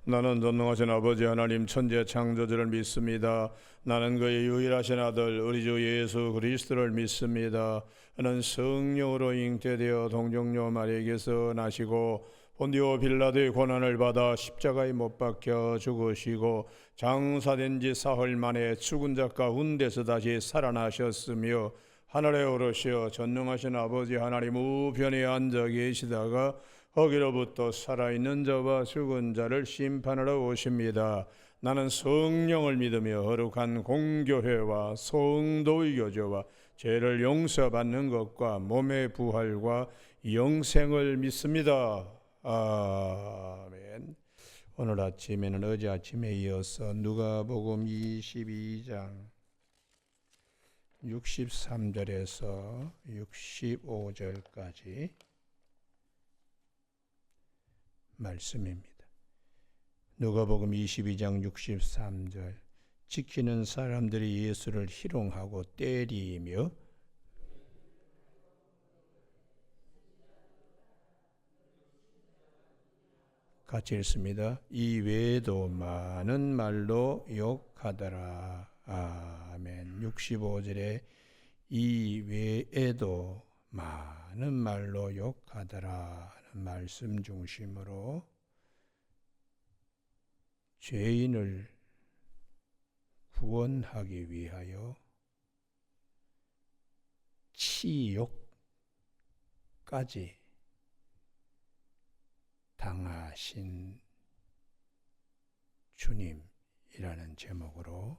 나는 전능하신 아버지 하나님 천재 창조주를 믿습니다. 나는 그의 유일하신 아들 우리 주 예수 그리스도를 믿습니다. 그는 성령으로 잉태되어 동정녀 마리아에게서 나시고 본디오 빌라도의 고난을 받아 십자가에 못 박혀 죽으시고 장사된 지 사흘 만에 죽은 자 가운데서 다시 살아나셨으며 하늘에 오르시어 전능하신 아버지 하나님 우편에 앉아 계시다가 거기로부터 살아있는 자와 죽은 자를 심판하러 오십니다. 나는 성령을 믿으며 거룩한 공교회와 성도의 교제와 죄를 용서받는 것과 몸의 부활과 영생을 믿습니다. 아멘. 오늘 아침에는 어제 아침에 이어서 누가복음 22장 63절에서 65절까지 말씀입니다. 누가복음 22장 63절. 지키는 사람들이 예수를 희롱하고 때리며 같이 읽습니다. 이 외에도 많은 말로 욕하더라. 아멘. 65절에 이 외에도 많은 말로 욕하더라 하는 말씀 중심으로 죄인을 구원하기 위하여 치욕까지 당하신 주님이라는 제목으로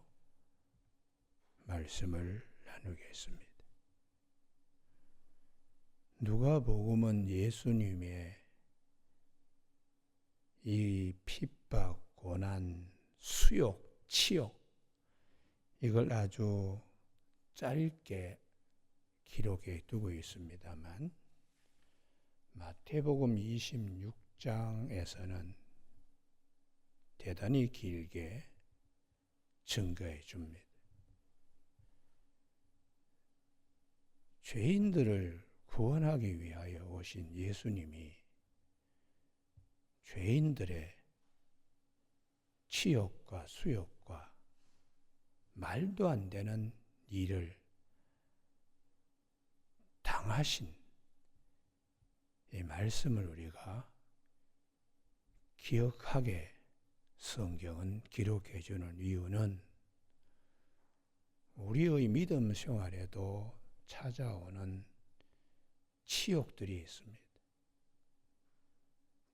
말씀을 나누겠습니다. 누가복음은 예수님의 이 핍박, 고난, 수욕, 치욕 이걸 아주 짧게 기록해 두고 있습니다만 마태복음 26장에서는 대단히 길게 증거해 줍니다. 죄인들을 구원하기 위하여 오신 예수님이 죄인들의 치욕과 수욕과 말도 안 되는 일을 당하신 이 말씀을 우리가 기억하게 성경은 기록해 주는 이유는 우리의 믿음 생활에도 찾아오는 치욕들이 있습니다.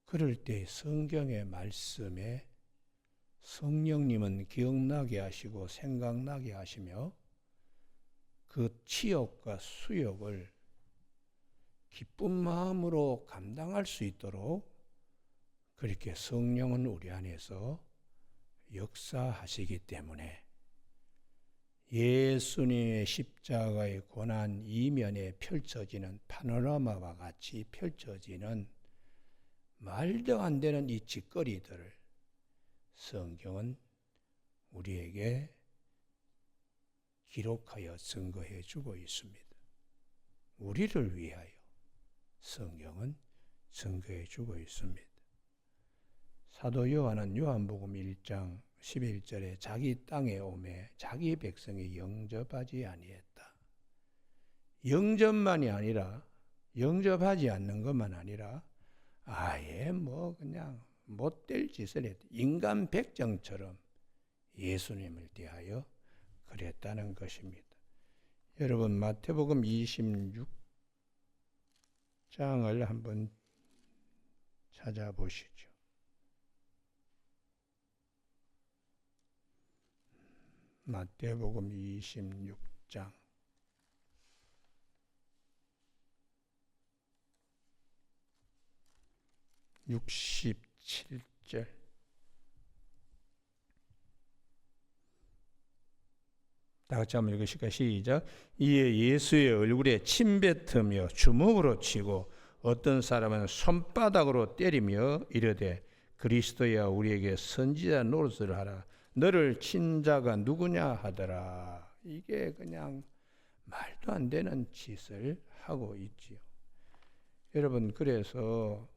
그럴 때 성경의 말씀에 성령님은 기억나게 하시고 생각나게 하시며 그 치욕과 수욕을 기쁜 마음으로 감당할 수 있도록 그렇게 성령은 우리 안에서 역사하시기 때문에 예수님의 십자가의 고난 이면에 펼쳐지는 파노라마와 같이 펼쳐지는 말도 안 되는 이 짓거리들을 성경은 우리에게 기록하여 증거해 주고 있습니다. 우리를 위하여 성경은 증거해 주고 있습니다. 사도 요한은 요한복음 1장 11절에 자기 땅에 오매 자기 백성이 영접하지 아니했다. 영접만이 아니라 영접하지 않는 것만 아니라 아예 그냥 못될 짓을 했다. 인간 백정처럼 예수님을 대하여 그랬다는 것입니다. 여러분 마태복음 26장을 한번 찾아보시죠. 마태복음 26장 67절 다 같이 한번 읽으실까요? 시작. 이에 예수의 얼굴에 침 뱉으며 주먹으로 치고 어떤 사람은 손바닥으로 때리며 이르되 그리스도야 우리에게 선지자 노릇을 하라. 너를 친 자가 누구냐 하더라. 이게 그냥 말도 안 되는 짓을 하고 있지요. 여러분 그래서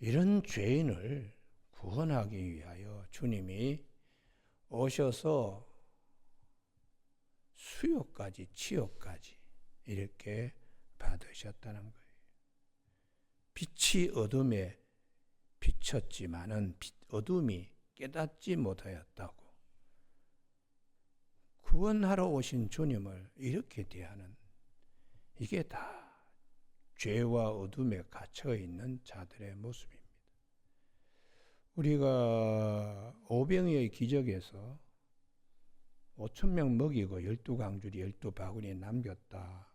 이런 죄인을 구원하기 위하여 주님이 오셔서 수욕까지 치욕까지 이렇게 받으셨다는 거예요. 빛이 어둠에 비쳤지만은 어둠이 깨닫지 못하였다고. 구원하러 오신 주님을 이렇게 대하는, 이게 다 죄와 어둠에 갇혀 있는 자들의 모습입니다. 우리가 오병이의 기적에서 5,000명 먹이고 12강줄이 12바구니 남겼다.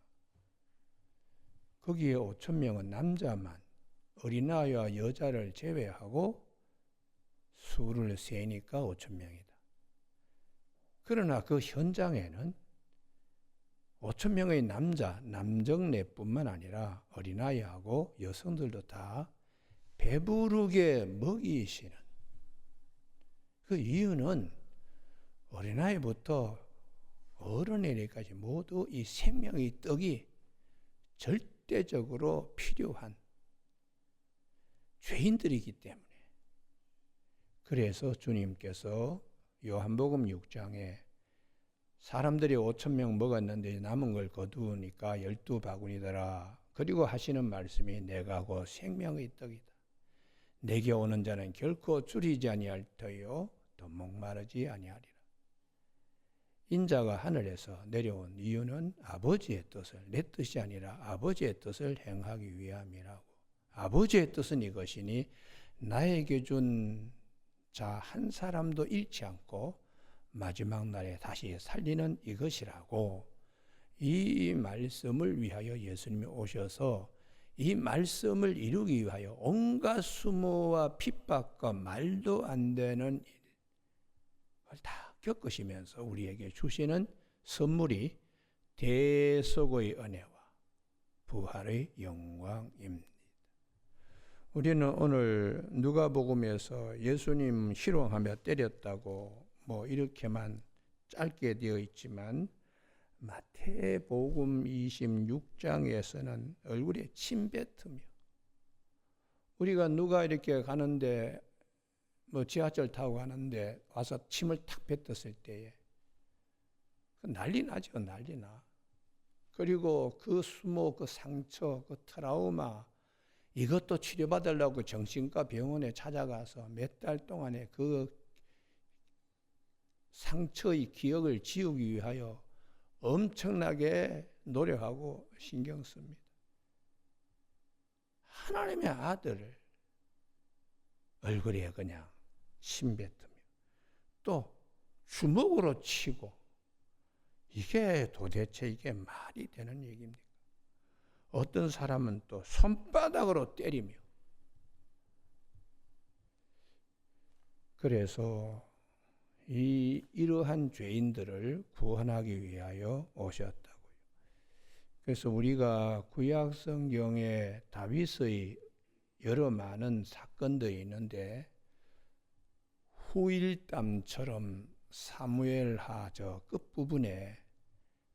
거기에 5,000명은 남자만, 어린아이와 여자를 제외하고 수를 세니까 5,000명이다. 그러나 그 현장에는 5,000명의 남정네뿐만 아니라 어린아이하고 여성들도 다 배부르게 먹이시는, 그 이유는 어린아이부터 어른에게까지 모두 이 생명의 떡이 절대적으로 필요한 죄인들이기 때문에. 그래서 주님께서 요한복음 6장에 사람들이 5,000명 먹었는데 남은 걸 거두니까 12바구니더라. 그리고 하시는 말씀이 내가 곧 생명의 떡이다. 내게 오는 자는 결코 줄이지 아니할 터요 또 목마르지 아니하리라. 인자가 하늘에서 내려온 이유는 아버지의 뜻을, 내 뜻이 아니라 아버지의 뜻을 행하기 위함이라고. 아버지의 뜻은 이것이니 나에게 준 자 한 사람도 잃지 않고 마지막 날에 다시 살리는 이것이라고. 이 말씀을 위하여 예수님이 오셔서 이 말씀을 이루기 위하여 온갖 수모와 핍박과 말도 안 되는 일을 다 겪으시면서 우리에게 주시는 선물이 대속의 은혜와 부활의 영광입니다. 우리는 오늘 누가복음에서 예수님 희롱하며 때렸다고 이렇게만 짧게 되어 있지만 마태복음 26장에서는 얼굴에 침 뱉으며, 우리가 누가 이렇게 가는데 지하철 타고 가는데 와서 침을 탁 뱉었을 때에 난리 나죠. 난리 나. 그리고 그 수모, 그 상처, 그 트라우마, 이것도 치료받으려고 정신과 병원에 찾아가서 몇 달 동안에 그 상처의 기억을 지우기 위하여 엄청나게 노력하고 신경 씁니다. 하나님의 아들을 얼굴에 그냥 침 뱉으며 또 주먹으로 치고, 이게 도대체 이게 말이 되는 얘기입니까? 어떤 사람은 또 손바닥으로 때리며. 그래서 이러한 죄인들을 구원하기 위하여 오셨다고요. 그래서 우리가 구약 성경에 다윗의 여러 많은 사건들이 있는데 후일담처럼 사무엘하 저 끝부분에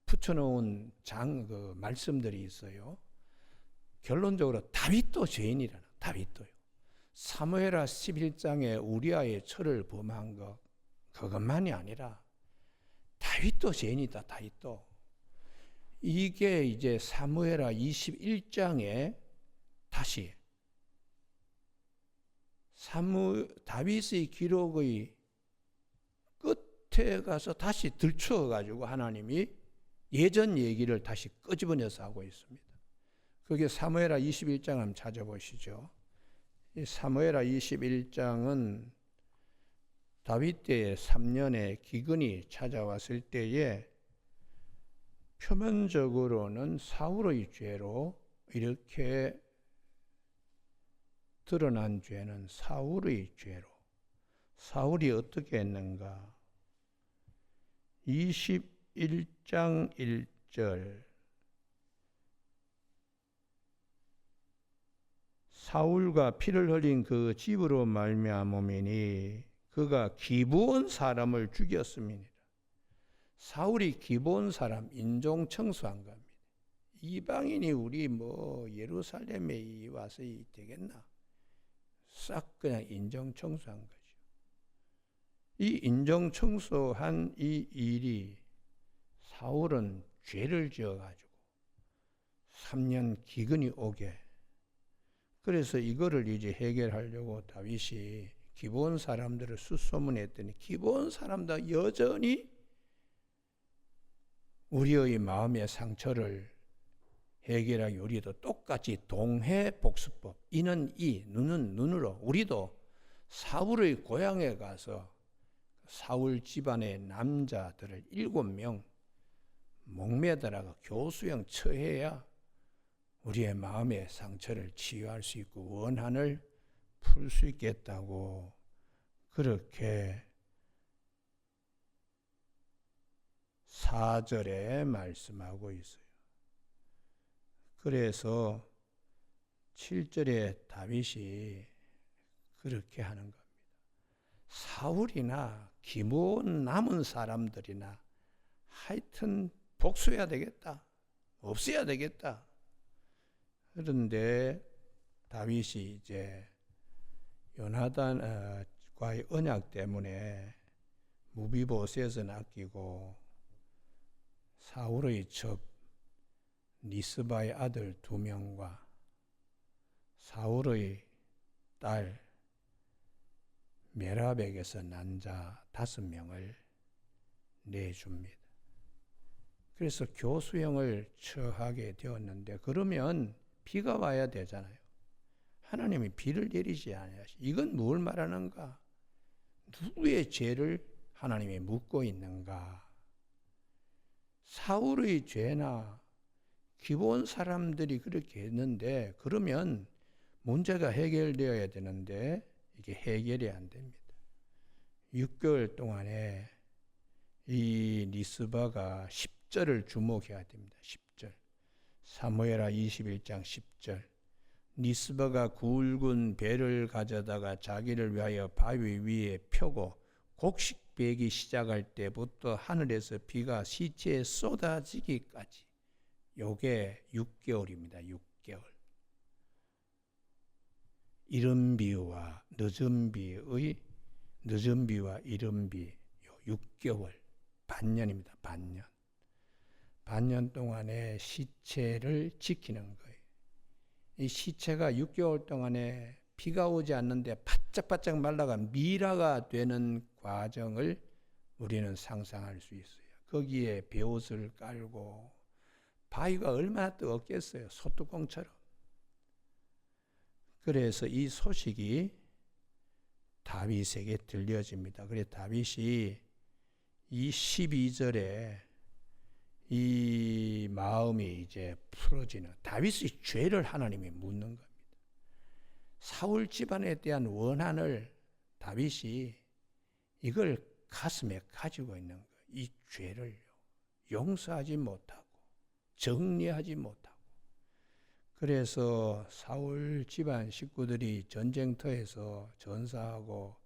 붙여놓은 말씀들이 있어요. 결론적으로 다윗도 죄인이라는, 다윗도요. 사무엘하 11장에 우리아의 철을 범한 것, 그것만이 아니라 다윗도 죄인이다. 다윗도. 이게 이제 사무엘하 21장에 다시 다윗의 기록의 끝에 가서 다시 들추어가지고 하나님이 예전 얘기를 다시 끄집어내서 하고 있습니다. 그게 사무엘하 21장 한번 찾아보시죠. 이 사무엘하 21장은 다윗 때의 3년의 기근이 찾아왔을 때에 표면적으로는 사울의 죄로 이렇게 드러난 죄는 사울의 죄로, 사울이 어떻게 했는가? 21장 1절 사울과 피를 흘린 그 집으로 말미암음이니 그가 기브온 사람을 죽였습니다. 사울이 기브온 사람 인종 청소한 겁니다. 이방인이 우리 예루살렘에 와서 되겠나? 싹 그냥 인정청소한 거죠. 이 인정청소한 이 일이 사울은 죄를 지어가지고 3년 기근이 오게, 그래서 이거를 이제 해결하려고 다윗이 기브온 사람들을 수소문했더니 기브온 사람들 여전히 우리의 마음의 상처를 해결하기 우리도 똑같이 동해복수법, 이는 이, 눈은 눈으로, 우리도 사울의 고향에 가서 사울 집안의 남자들을 7명 목매달아가 교수형 처해야 우리의 마음의 상처를 치유할 수 있고 원한을 풀 수 있겠다고 그렇게 4절에 말씀하고 있어요. 그래서 7절에 다윗이 그렇게 하는 겁니다. 사울이나 기브온 남은 사람들이나 하여튼 복수해야 되겠다. 없애야 되겠다. 그런데 다윗이 이제 요나단과의 언약 때문에 무비보셋은 아끼고 사울의 첩 리스바의 아들 2명과 사울의 딸 메랍에게서 난 자 5명을 내줍니다. 그래서 교수형을 처하게 되었는데, 그러면 비가 와야 되잖아요. 하나님이 비를 내리지 않으시. 이건 뭘 말하는가? 누구의 죄를 하나님이 묻고 있는가? 사울의 죄나 기브온 사람들이 그렇게 했는데, 그러면 문제가 해결되어야 되는데 이게 해결이 안 됩니다. 6개월 동안에 이 리스바가 10절을 주목해야 됩니다. 10절. 사무엘하 21장 10절. 리스바가 굵은 배를 가져다가 자기를 위하여 바위 위에 펴고 곡식 베기 시작할 때부터 하늘에서 비가 시체에 쏟아지기까지, 요게 6개월입니다. 6개월. 이른 비와 늦은 비와 이른 비, 6개월, 반년입니다. 반년 동안에 시체를 지키는 거예요. 이 시체가 6개월 동안에 비가 오지 않는데 바짝바짝 말라가 미라가 되는 과정을 우리는 상상할 수 있어요. 거기에 베옷을 깔고, 바위가 얼마나 뜨겁겠어요. 소뚜껑처럼. 그래서 이 소식이 다윗에게 들려집니다. 그래서 다윗이 이 12절에 이 마음이 이제 풀어지는, 다윗의 죄를 하나님이 묻는 겁니다. 사울 집안에 대한 원한을 다윗이 이걸 가슴에 가지고 있는 거예요. 이 죄를 용서하지 못하고 정리하지 못하고. 그래서 사울 집안 식구들이 전쟁터에서 전사하고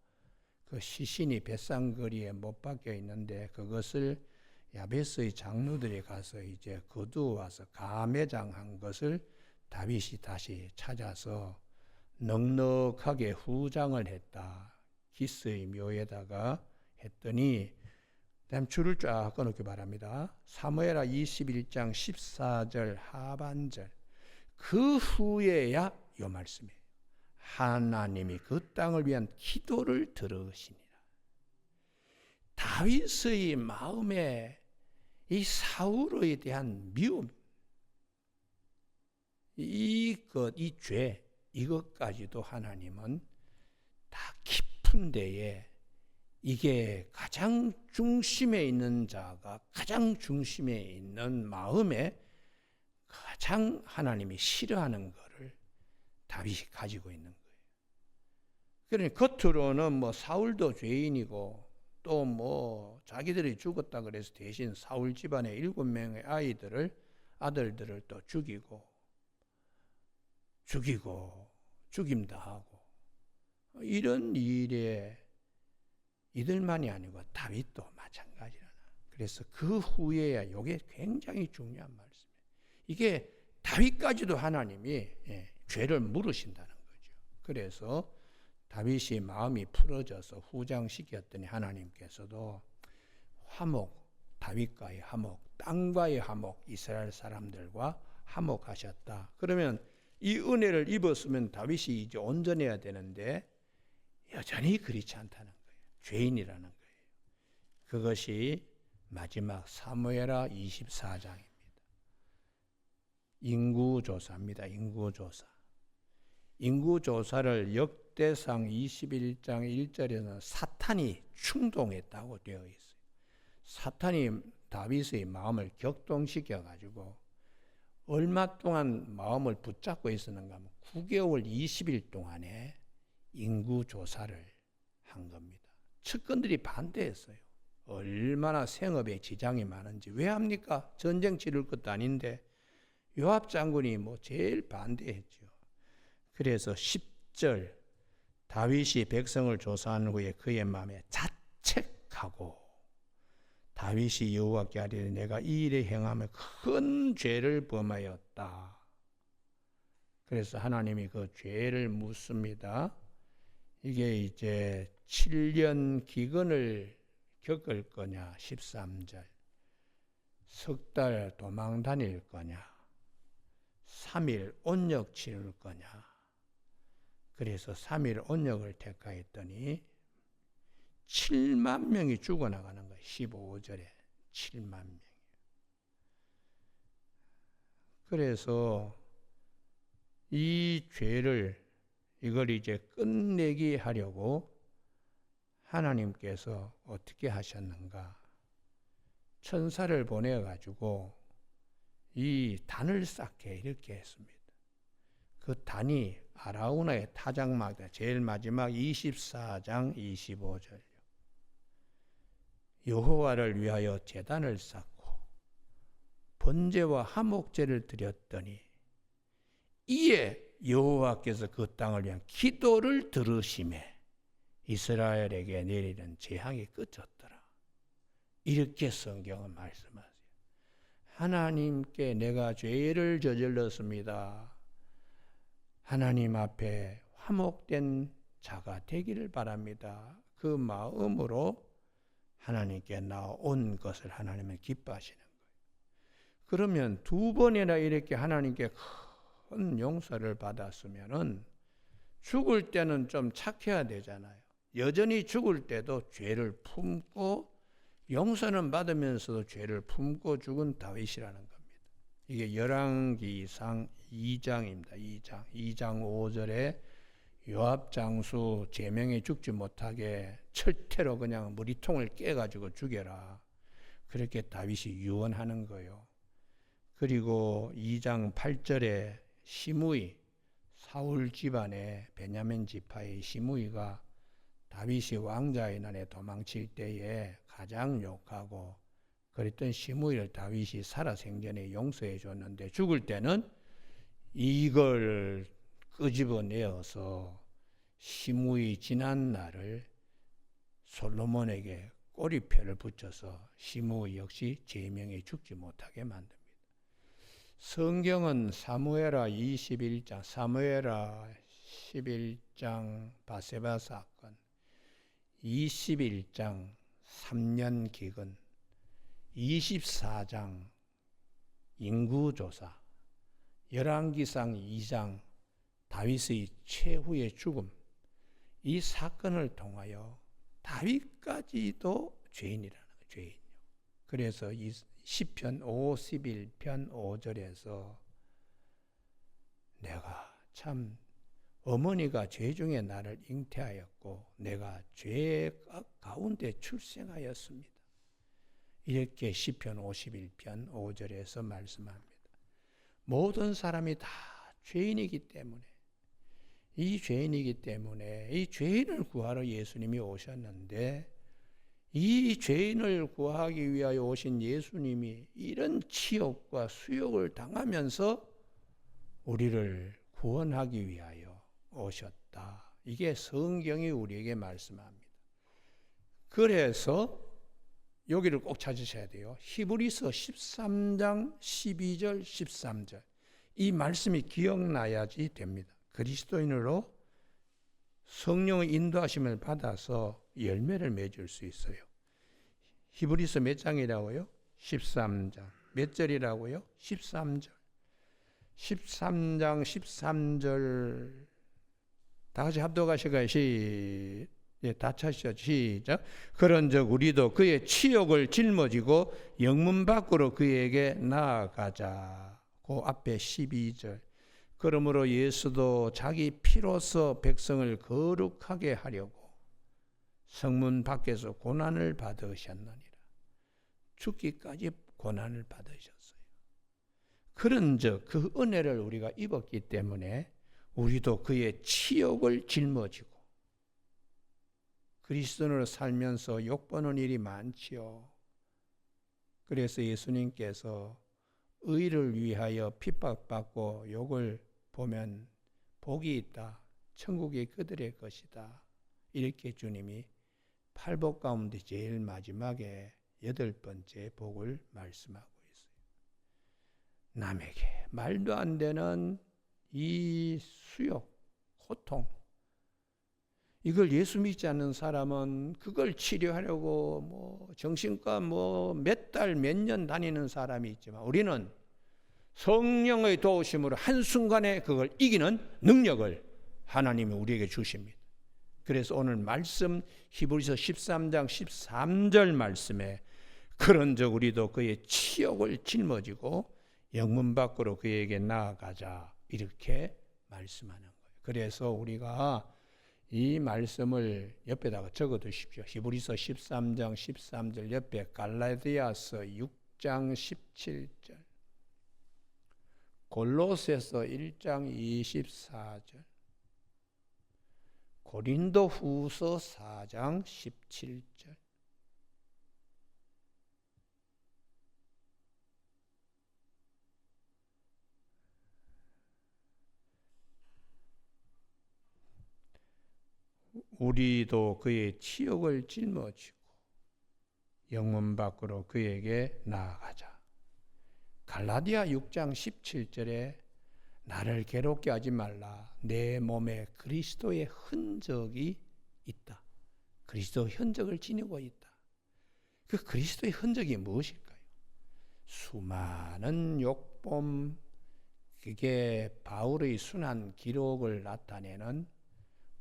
그 시신이 뱃상거리에 못 박혀 있는데, 그것을 야베스의 장로들이 가서 이제 거두어 와서 가매장한 것을 다윗이 다시 찾아서 넉넉하게 후장을 했다. 기스의 묘에다가 했더니, 다음 줄을 쫙 꺼놓기 바랍니다. 사무엘하 21장 14절 하반절. 그 후에야 요 말씀이에요. 하나님이 그 땅을 위한 기도를 들으시니라. 다윗의 마음에 이 사울에 대한 미움, 이 죄, 이것까지도 하나님은 다 깊은 데에, 이게 가장 중심에 있는 자가 가장 중심에 있는 마음에 가장 하나님이 싫어하는 거를 다윗이 가지고 있는 거예요. 그러니까 겉으로는 뭐 사울도 죄인이고 또 뭐 자기들이 죽었다 그래서 대신 사울 집안의 7명의 아들들을 또 죽이고 죽임도 하고, 이런 일에 이들만이 아니고 다윗도 마찬가지라나. 그래서 그 후에야, 이게 굉장히 중요한 말씀이에요. 이게 다윗까지도 하나님이 죄를 물으신다는 거죠. 그래서 다윗이 마음이 풀어져서 후장시켰더니 하나님께서도 화목, 다윗과의 화목, 땅과의 화목, 이스라엘 사람들과 화목하셨다. 그러면 이 은혜를 입었으면 다윗이 이제 온전해야 되는데 여전히 그렇지 않다는 거예요. 죄인이라는 거예요. 그것이 마지막 사무엘하 24장입니다. 인구조사입니다. 인구조사. 인구조사를 역대상 21장 1절에는 사탄이 충동했다고 되어 있어요. 사탄이 다윗의 마음을 격동시켜 가지고 얼마 동안 마음을 붙잡고 있었는가 하면 9개월 20일 동안에 인구조사를 한 겁니다. 측근들이 반대했어요. 얼마나 생업에 지장이 많은지. 왜 합니까? 전쟁 치를 것도 아닌데. 요압 장군이 제일 반대했죠. 그래서 10절 다윗이 백성을 조사한 후에 그의 마음에 자책하고 다윗이 여호와께 아뢰되 내가 이 일에 행하며 큰 죄를 범하였다. 그래서 하나님이 그 죄를 묻습니다. 이게 이제 7년 기근을 겪을 거냐 13절, 석 달 도망 다닐 거냐, 3일 온역 치를 거냐. 그래서 3일 온역을 택하였더니 7만 명이 죽어나가는 거예요. 15절에 7만 명이. 그래서 이 죄를 이걸 이제 끝내게 하려고 하나님께서 어떻게 하셨는가? 천사를 보내가지고 이 단을 쌓게 이렇게 했습니다. 그 단이 아라우나의 타작마다 제일 마지막 24장 25절. 여호와를 위하여 제단을 쌓고 번제와 화목제를 드렸더니 이에 여호와께서 그 땅을 위한 기도를 들으시매 이스라엘에게 내리는 재앙이 그쳤더라. 이렇게 성경은 말씀하세요. 하나님께 내가 죄를 저질렀습니다. 하나님 앞에 화목된 자가 되기를 바랍니다. 그 마음으로 하나님께 나온 것을 하나님은 기뻐하시는 거예요. 그러면 두 번이나 이렇게 하나님께 큰 용서를 받았으면은 죽을 때는 좀 착해야 되잖아요. 여전히 죽을 때도 죄를 품고 용서는 받으면서도 죄를 품고 죽은 다윗이라는 겁니다. 이게 열왕기상 2장입니다. 2장 5절에 요압 장수 제명에 죽지 못하게 철퇴로 그냥 머리통을 깨가지고 죽여라. 그렇게 다윗이 유언하는 거예요. 그리고 2장 8절에 시므이, 사울 집안의 베냐민 지파의 시므이가 다윗이 왕자의 날에 도망칠 때에 가장 욕하고 그랬던 시므이를 다윗이 살아생전에 용서해 줬는데 죽을 때는 이걸 끄집어내어서 시므이 지난 날을 솔로몬에게 꼬리표를 붙여서 시므이 역시 제명에 죽지 못하게 만듭니다. 성경은 사무엘하 21장, 사무엘하 11장 바세바 사건, 21장 3년 기근, 24장 인구조사, 열왕기상 2장 다윗의 최후의 죽음, 이 사건을 통하여 다윗까지도 죄인이라는 거예요. 죄인이요. 그래서 이 시편 51편 5절에서 내가 참 어머니가 죄 중에 나를 잉태하였고 내가 죄 가운데 출생하였습니다. 이렇게 시편 51편 5절에서 말씀합니다. 모든 사람이 다 죄인이기 때문에 이 죄인을 구하러 예수님이 오셨는데 이 죄인을 구하기 위하여 오신 예수님이 이런 치욕과 수욕을 당하면서 우리를 구원하기 위하여 오셨다. 이게 성경이 우리에게 말씀합니다. 그래서 여기를 꼭 찾으셔야 돼요. 히브리서 13장 12절 13절 이 말씀이 기억나야지 됩니다. 그리스도인으로 성령의 인도하심을 받아서 열매를 맺을 수 있어요. 히브리서 몇 장이라고요? 13장. 몇 절이라고요? 13절. 13장 13절 다 같이 합독하실까요? 다 차시죠. 시작. 그런즉 우리도 그의 치욕을 짊어지고 영문 밖으로 그에게 나아가자. 그 앞에 12절. 그러므로 예수도 자기 피로서 백성을 거룩하게 하려고 성문 밖에서 고난을 받으셨느니라. 죽기까지 고난을 받으셨어요. 그런즉 그 은혜를 우리가 입었기 때문에 우리도 그의 치욕을 짊어지고 그리스도인으로 살면서 욕보는 일이 많지요. 그래서 예수님께서 의를 위하여 핍박받고 욕을 보면 복이 있다. 천국이 그들의 것이다. 이렇게 주님이 팔복 가운데 제일 마지막에 8번째 복을 말씀하고 있어요. 남에게 말도 안 되는 이 수욕, 고통, 이걸 예수 믿지 않는 사람은 그걸 치료하려고 정신과 몇 달, 몇 년 다니는 사람이 있지만 우리는 성령의 도우심으로 한순간에 그걸 이기는 능력을 하나님이 우리에게 주십니다. 그래서 오늘 말씀 히브리서 13장 13절 말씀에 그런즉 우리도 그의 치욕을 짊어지고 영문 밖으로 그에게 나아가자 이렇게 말씀하는 거예요. 그래서 우리가 이 말씀을 옆에다가 적어 두십시오. 히브리서 13장 13절 옆에 갈라디아서 6장 17절, 골로새서 1장 24절, 고린도후서 4장 17절, 우리도 그의 치욕을 짊어지고 영문 밖으로 그에게 나아가자. 갈라디아 6장 17절에 나를 괴롭게 하지 말라. 내 몸에 그리스도의 흔적이 있다. 그리스도의 흔적을 지니고 있다. 그 그리스도의 흔적이 무엇일까요? 수많은 욕범, 그게 바울의 순한 기록을 나타내는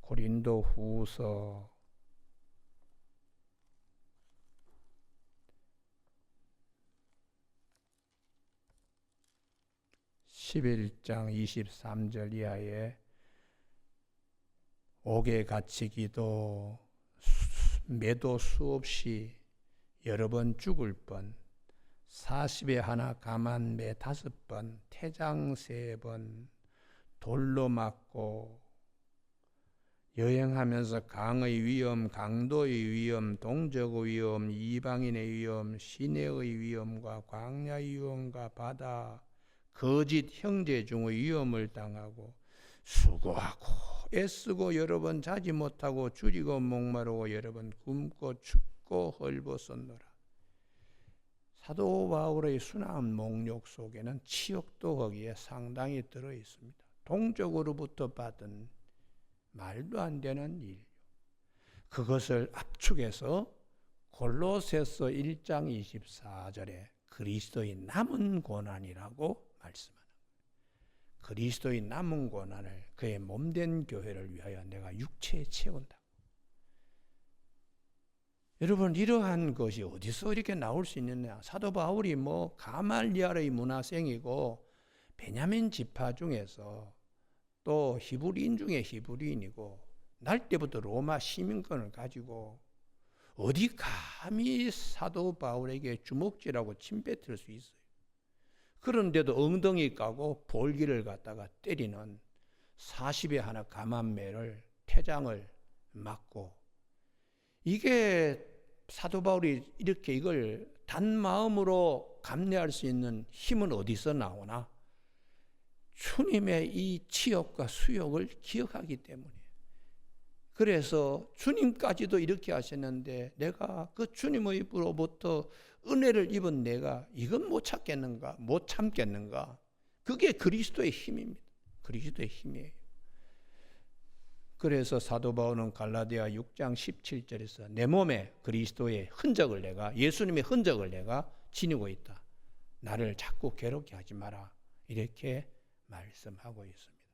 고린도후서 11장 23절 이하에 옥에 갇히기도 매도 수없이 여러 번 죽을 뻔 40에 하나 가만 매 5번 태장 3번 돌로 맞고 여행하면서 강의 위험, 강도의 위험, 동족의 위험, 이방인의 위험, 시내의 위험과 광야의 위험과 바다, 거짓 형제 중의 위험을 당하고 수고하고 애쓰고 여러 번 자지 못하고 줄이고 목마르고 여러 번 굶고 춥고 헐벗었노라. 사도 바울의 순한 목록 속에는 치욕도 거기에 상당히 들어 있습니다. 동족으로부터 받은 말도 안 되는 일, 그것을 압축해서 골로새서 1장 24절에 그리스도의 남은 고난이라고 말씀하는 거예요. 그리스도의 남은 고난을 그의 몸된 교회를 위하여 내가 육체에 채운다. 여러분, 이러한 것이 어디서 이렇게 나올 수 있느냐? 사도 바울이 가말리엘의 문화생이고 베냐민 지파 중에서 또 히브리인 중에 히브리인이고 날 때부터 로마 시민권을 가지고 어디 감히 사도 바울에게 주먹질하고 침뱉을 수 있어요. 그런데도 엉덩이 까고 볼기를 갖다가 때리는 40에 하나 가만매를 태장을 맞고, 이게 사도 바울이 이렇게 이걸 단마음으로 감내할 수 있는 힘은 어디서 나오나? 주님의 이 치욕과 수욕을 기억하기 때문에. 그래서 주님까지도 이렇게 하셨는데 내가 그 주님으로부터 은혜를 입은 내가 이건 못 참겠는가? 못 참겠는가? 그게 그리스도의 힘입니다. 그리스도의 힘이에요. 그래서 사도 바울은 갈라디아 6장 17절에서 내 몸에 그리스도의 흔적을 내가, 예수님의 흔적을 내가 지니고 있다. 나를 자꾸 괴롭게 하지 마라. 이렇게 말씀하고 있습니다.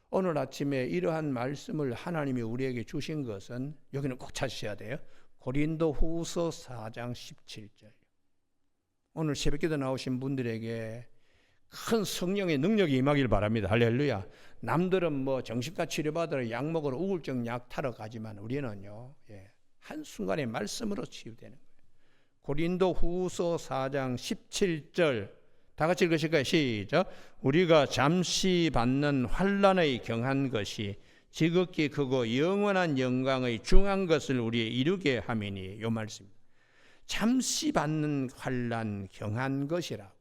오늘 아침에 이러한 말씀을 하나님이 우리에게 주신 것은, 여기는 꼭 찾으셔야 돼요. 고린도후서 4장 17절. 오늘 새벽기도 나오신 분들에게 큰 성령의 능력이 임하길 바랍니다. 할렐루야. 남들은 뭐 정신과 치료받으러 약 먹으러 우울증 약 타러 가지만 우리는요, 한순간에 말씀으로 치유되는 거예요. 고린도후서 4장 17절 다 같이 읽으실까요? 시작. 우리가 잠시 받는 환난의 경한 것이 지극히 크고 영원한 영광의 중한 것을 우리에 이루게 함이니, 요 말씀입니다. 잠시 받는 환난 경한 것이라고.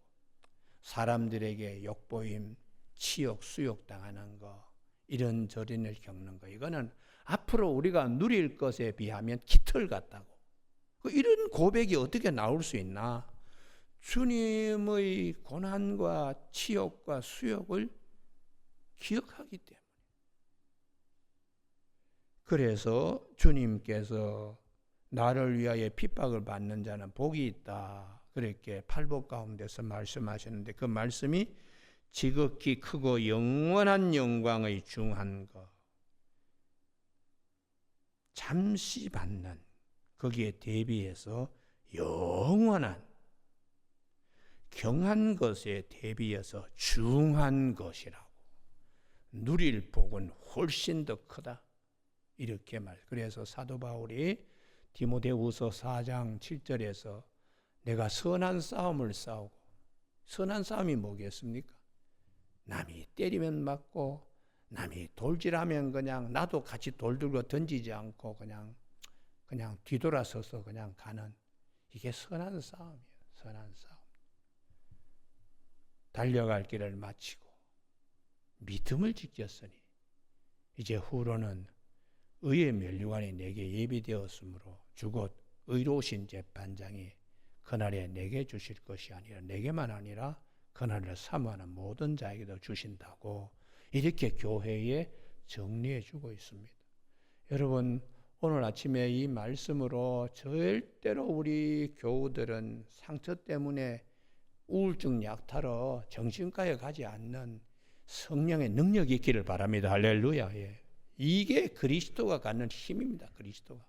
사람들에게 욕보임, 치욕, 수욕 당하는 거, 이런저런을 겪는 거, 이거는 앞으로 우리가 누릴 것에 비하면 깃털 같다고. 이런 고백이 어떻게 나올 수 있나? 주님의 고난과 치욕과 수욕을 기억하기 때문에. 그래서 주님께서 나를 위하여 핍박을 받는 자는 복이 있다, 그렇게 팔복 가운데서 말씀하셨는데, 그 말씀이 지극히 크고 영원한 영광의 중한 것, 잠시 받는, 거기에 대비해서 영원한, 경한 것에 대비해서 중한 것이라고. 누릴 복은 훨씬 더 크다, 이렇게 말. 그래서 사도 바울이 디모데후서 4장 7절에서 내가 선한 싸움을 싸우고, 선한 싸움이 뭐겠습니까? 남이 때리면 맞고, 남이 돌질하면 그냥 나도 같이 돌 들고 던지지 않고 그냥 뒤돌아서서 그냥 가는, 이게 선한 싸움이에요. 선한 싸움. 달려갈 길을 마치고 믿음을 지켰으니 이제 후로는 의의 면류관이 내게 예비되었으므로 주곧 의로우신 재판장이 그날에 내게 주실 것이 아니라, 내게만 아니라 그날을 사모하는 모든 자에게도 주신다고, 이렇게 교회에 정리해 주고 있습니다. 여러분, 오늘 아침에 이 말씀으로 절대로 우리 교우들은 상처 때문에 우울증 약 타러 정신과에 가지 않는 성령의 능력이 있기를 바랍니다. 할렐루야. 이게 그리스도가 갖는 힘입니다. 그리스도가.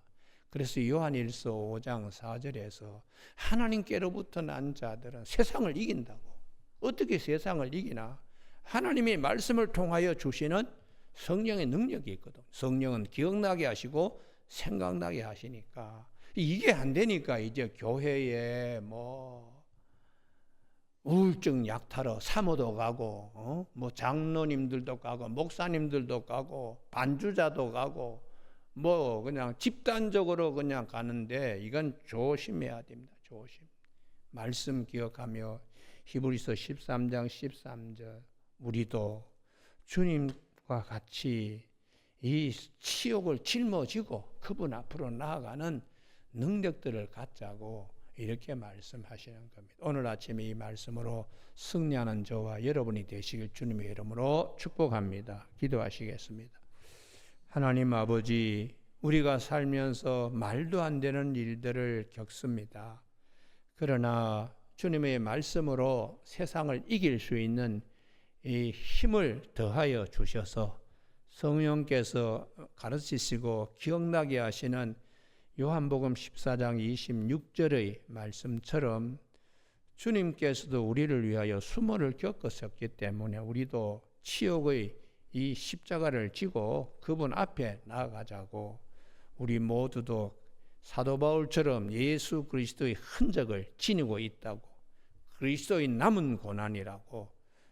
그래서 요한일서 5장 4절에서 하나님께로부터 난 자들은 세상을 이긴다고. 어떻게 세상을 이기나? 하나님의 말씀을 통하여 주시는 성령의 능력이 있거든. 성령은 기억나게 하시고 생각나게 하시니까, 이게 안 되니까 이제 교회에 뭐 우울증 약 타러 사모도 가고, 뭐 장로님들도 가고, 목사님들도 가고, 반주자도 가고, 뭐 그냥 집단적으로 그냥 가는데, 이건 조심해야 됩니다. 조심. 말씀 기억하며 히브리서 13장 13절, 우리도 주님과 같이 이 치욕을 짊어지고 그분 앞으로 나아가는 능력들을 갖자고, 이렇게 말씀하시는 겁니다. 오늘 아침에 이 말씀으로 승리하는 저와 여러분이 되시길 주님의 이름으로 축복합니다. 기도하시겠습니다. 하나님 아버지, 우리가 살면서 말도 안 되는 일들을 겪습니다. 그러나 주님의 말씀으로 세상을 이길 수 있는 이 힘을 더하여 주셔서 성령께서 가르치시고 기억나게 하시는 요한복음 14장 26절의 말씀처럼 주님께서도 우리를 위하여 수모를 겪으셨기 때문에 우리도 치욕의 이 십자가를 지고 그분 앞에 나아가자고, 우리 모두도 사도 바울처럼 예수 그리스도의 흔적을 지니고 있다고, 그리스도의 남은 고난이라고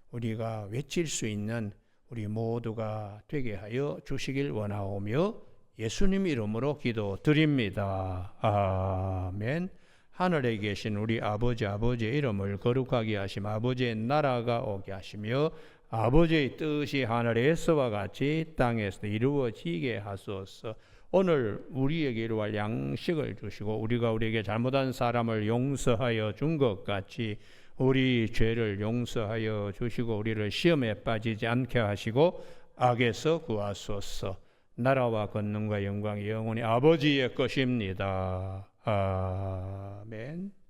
우리가 외칠 수 있는 우리 모두가 되게 하여 주시길 원하오며 예수님 이름으로 기도드립니다. 아멘. 하늘에 계신 우리 아버지의 이름을 거룩하게 하시며 아버지의 나라가 오게 하시며 아버지의 뜻이 하늘에서와 같이 땅에서 이루어지게 하소서. 오늘 우리에게 이루할 양식을 주시고 우리가 우리에게 잘못한 사람을 용서하여 준 것 같이 우리 죄를 용서하여 주시고 우리를 시험에 빠지지 않게 하시고 악에서 구하소서. 나라와 권능과 영광이 영원히 아버지의 것입니다. 아멘.